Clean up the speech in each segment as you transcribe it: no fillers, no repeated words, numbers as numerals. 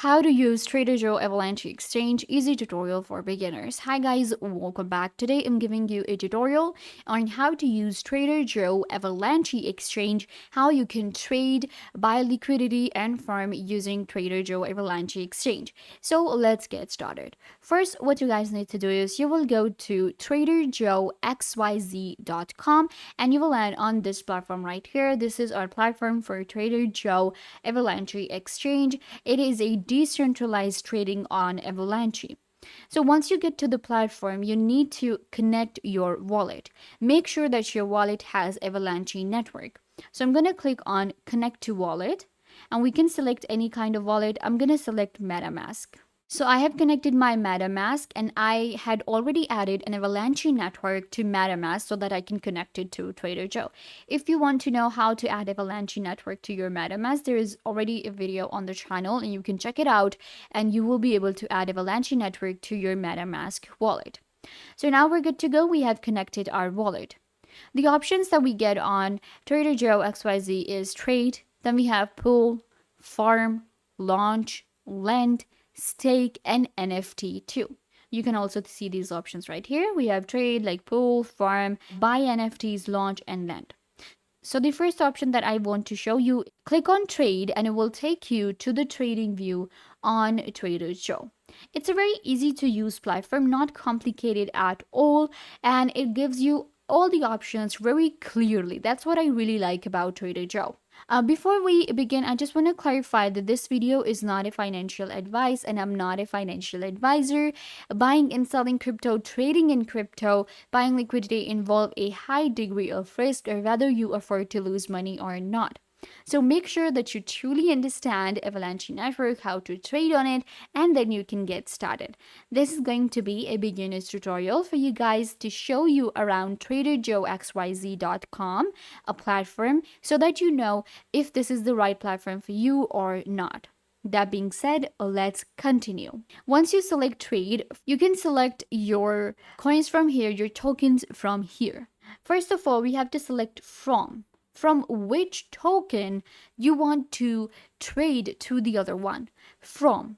How to use Trader Joe Avalanche Exchange easy tutorial for beginners. Hi guys, welcome back. Today I'm giving you a tutorial on how to use Trader Joe Avalanche Exchange, how you can trade, buy liquidity and farm using Trader Joe Avalanche Exchange. So let's get started. First, what you guys need to do is you will go to traderjoexyz.com and you will land on this platform right here. This is our platform for Trader Joe Avalanche Exchange. It is a decentralized trading on Avalanche. So once you get to the platform, you need to connect your wallet. Make sure that your wallet has Avalanche network. So I'm going to click on connect to wallet and we can select any kind of wallet. I'm going to select MetaMask. So I have connected my MetaMask and I had already added an Avalanche network to MetaMask so that I can connect it to Trader Joe. If you want to know how to add Avalanche network to your MetaMask, there is already a video on the channel and you can check it out and you will be able to add Avalanche network to your MetaMask wallet. So now we're good to go. We have connected our wallet. The options that we get on Trader Joe XYZ is trade, then we have pool, farm, launch, lend, stake and NFT too. You can also see these options right here. We have trade like pool, farm, buy NFTs, launch and lend. So the first option that I want to show you, click on trade and it will take you to the trading view on Trader Joe. It's a very easy to use platform, not complicated at all, and it gives you all the options very clearly. That's what I really like about Trader Joe. Before we begin, I just want to clarify that this video is not a financial advice and I'm not a financial advisor. Buying and selling crypto, trading in crypto, buying liquidity involve a high degree of risk, or whether you afford to lose money or not. So make sure that you truly understand Avalanche network, how to trade on it, and then you can get started. This is going to be a beginner's tutorial for you guys to show you around traderjoexyz.com, a platform, so that you know if this is the right platform for you or not. That being said, let's continue. Once you select trade, you can select your coins from here, your tokens from here. First of all, we have to select from which token you want to trade to the other one from.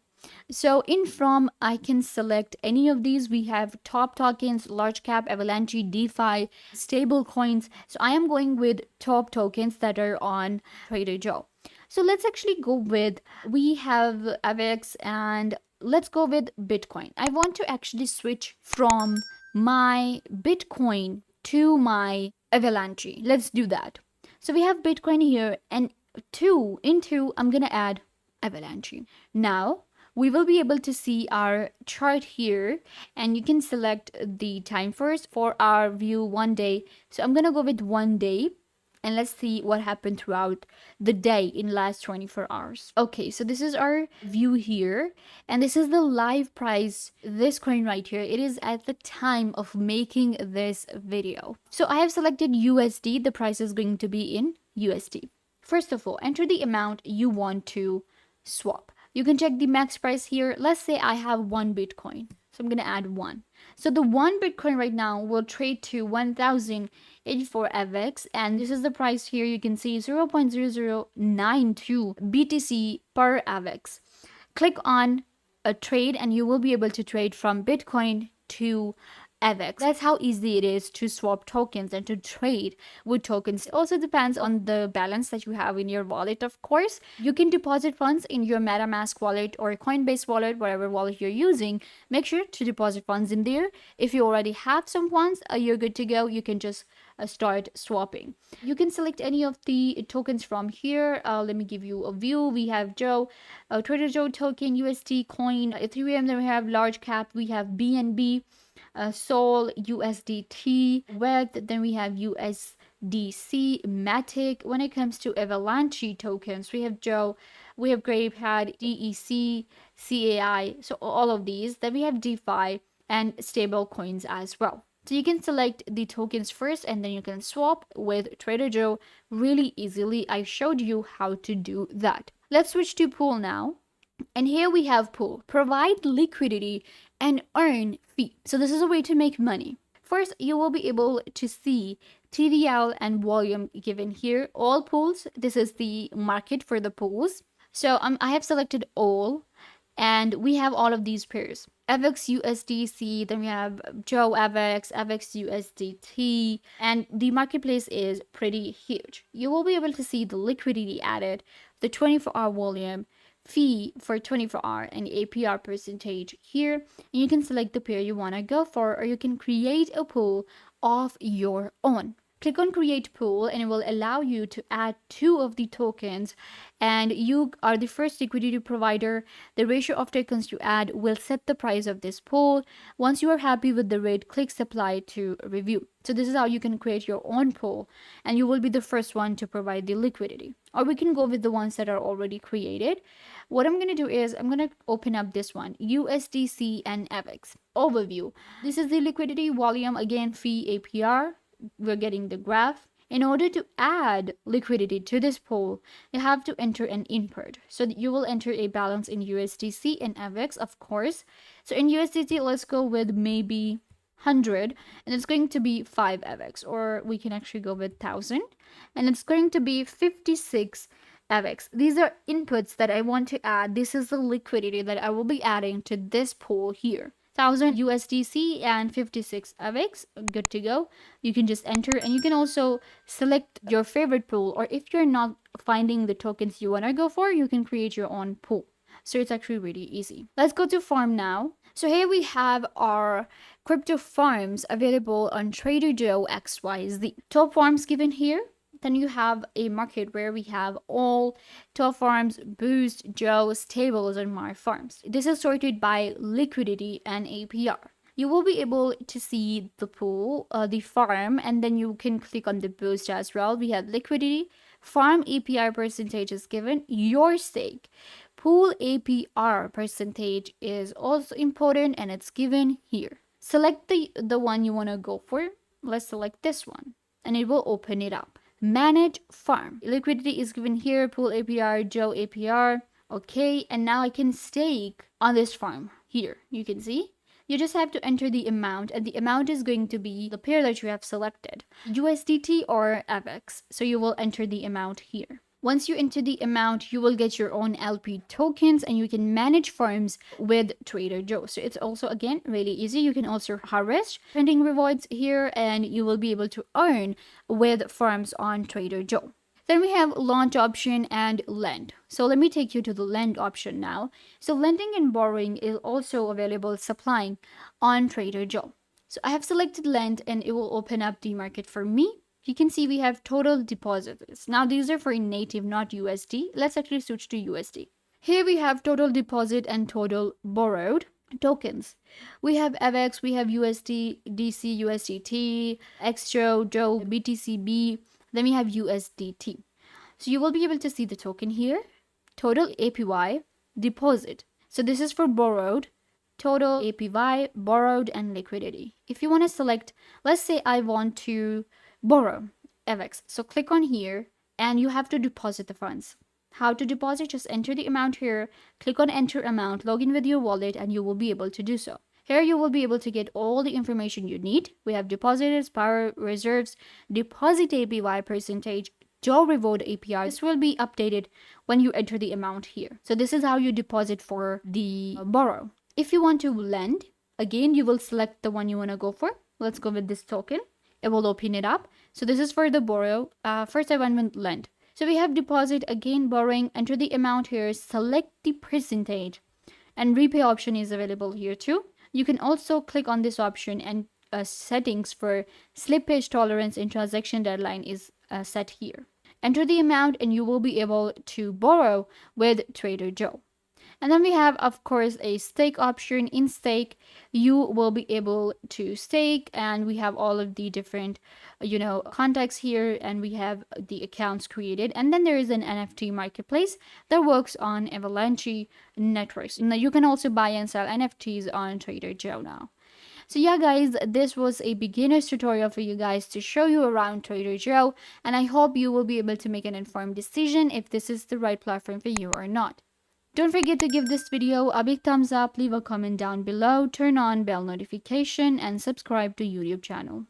So in from, I can select any of these. We have top tokens, large cap, Avalanche, DeFi, stable coins. So I am going with top tokens that are on Trader Joe. So let's actually go with, we have AVAX and let's go with Bitcoin. I want to actually switch from my Bitcoin to my Avalanche. Let's do that. So we have Bitcoin here and into I'm going to add Avalanche. Now we will be able to see our chart here and you can select the time first for our view 1 day. So I'm going to go with 1 day and let's see what happened throughout the day in last 24 hours. Okay, so this is our view here and this is the live price, this coin right here. It is at the time of making this video. So I have selected USD. The price is going to be in USD. First of all, enter the amount you want to swap. You can check the max price here. Let's say I have 1 Bitcoin. So I'm going to add 1. So the 1 Bitcoin right now will trade to 1,084 AVAX. And this is the price here. You can see 0.0092 BTC per AVAX. Click on a trade and you will be able to trade from Bitcoin to AVAX. That's how easy it is to swap tokens and to trade with tokens. It also depends on the balance that you have in your wallet, of course. You can deposit funds in your MetaMask wallet or Coinbase wallet, whatever wallet you're using. Make sure to deposit funds in there. If you already have some funds, you're good to go. You can just start swapping. You can select any of the tokens from here. Let me give you a view. We have Joe, Trader Joe token, USD coin, Ethereum. Then we have large cap. We have BNB. Sol, USDT, WETH, then we have USDC, Matic. When it comes to Avalanche tokens, we have Joe, we have Graypad, DEC, CAI, so all of these. Then we have DeFi and stable coins as well. So you can select the tokens first and then you can swap with Trader Joe really easily. I showed you how to do that. Let's switch to pool now. And here we have pool, provide liquidity and earn fee. So this is a way to make money. First, you will be able to see TVL and volume given here. All pools, this is the market for the pools. So I have selected all And we have all of these pairs. AVAX USDC, then we have Joe AVAX, AVAX USDT, and the marketplace is pretty huge. You will be able to see the liquidity added, the 24-hour volume, fee for 24-hour, and APR percentage here. And you can select the pair you want to go for, or you can create a pool of your own. Click on create pool and it will allow you to add 2 of the tokens, and you are the first liquidity provider. The ratio of tokens you add will set the price of this pool. Once you are happy with the rate, click supply to review. So this is how you can create your own pool, and you will be the first one to provide the liquidity. Or we can go with the ones that are already created. What I'm going to do is I'm going to open up this one, USDC and AVAX overview. This is the liquidity, volume, again, fee, APR. We're getting the graph. In order to add liquidity to this pool, you have to enter an input. So you will enter a balance in USDC and AVAX, of course. So in USDC, let's go with maybe 100, and it's going to be 5 AVAX, or we can actually go with 1000, and it's going to be 56 AVAX. These are inputs that I want to add. This is the liquidity that I will be adding to this pool here. 1000 USDC and 56 AVAX, good to go. You can just enter, and you can also select your favorite pool, or if you're not finding the tokens you want to go for, you can create your own pool. So it's actually really easy. Let's go to farm now. So here we have our crypto farms available on Trader Joe XYZ. Top farms given here. Then you have a market where we have all top farms, Boost, Joe, Stables, and My Farms. This is sorted by liquidity and APR. You will be able to see the pool, the farm, and then you can click on the Boost as well. We have liquidity, farm APR percentage is given, your stake. Pool APR percentage is also important, and it's given here. Select the one you want to go for. Let's select this one, and it will open it up. Manage farm. Liquidity is given here, pool APR, Joe APR. Okay, and now I can stake on this farm here. You can see. You just have to enter the amount, and the amount is going to be the pair that you have selected, USDT or AVAX. So you will enter the amount here. Once you enter the amount, you will get your own LP tokens, and you can manage farms with Trader Joe. So it's also, again, really easy. You can also harvest trending rewards here, and you will be able to earn with farms on Trader Joe. Then we have launch option and lend. So let me take you to the lend option now. So lending and borrowing is also available supplying on Trader Joe. So I have selected lend, and it will open up the market for me. You can see we have total deposits. Now these are for native, not USD. Let's actually switch to USD. Here we have total deposit and total borrowed tokens. We have AVAX, we have USD, DC, USDT, XJO, Joe, BTCB. Then we have USDT. So you will be able to see the token here, total APY, deposit. So this is for borrowed, total APY, borrowed, and liquidity. If you want to select, let's say I want to borrow AVAX. So click on here, and you have to deposit the funds. How to deposit? Just enter the amount here, click on enter amount, log in with your wallet, and you will be able to do so. Here you will be able to get all the information you need. We have depositors, power reserves, deposit APY percentage, Joe reward API. This will be updated when you enter the amount here. So this is how you deposit for the borrow. If you want to lend, again, you will select the one you want to go for. Let's go with this token. It will open it up. So this is for the borrow. First I went with lend. So we have deposit, again borrowing, enter the amount here, select the percentage, and repay option is available here too. You can also click on this option, and settings for slippage tolerance and transaction deadline is set here. Enter the amount, and you will be able to borrow with Trader Joe. And then we have, of course, a stake option. In stake, you will be able to stake, and we have all of the different, contacts here, and we have the accounts created. And then there is an NFT marketplace that works on Avalanche networks. Now you can also buy and sell NFTs on Trader Joe now. So yeah, guys, this was a beginner's tutorial for you guys to show you around Trader Joe, and I hope you will be able to make an informed decision if this is the right platform for you or not. Don't forget to give this video a big thumbs up, leave a comment down below, turn on bell notification, and subscribe to YouTube channel.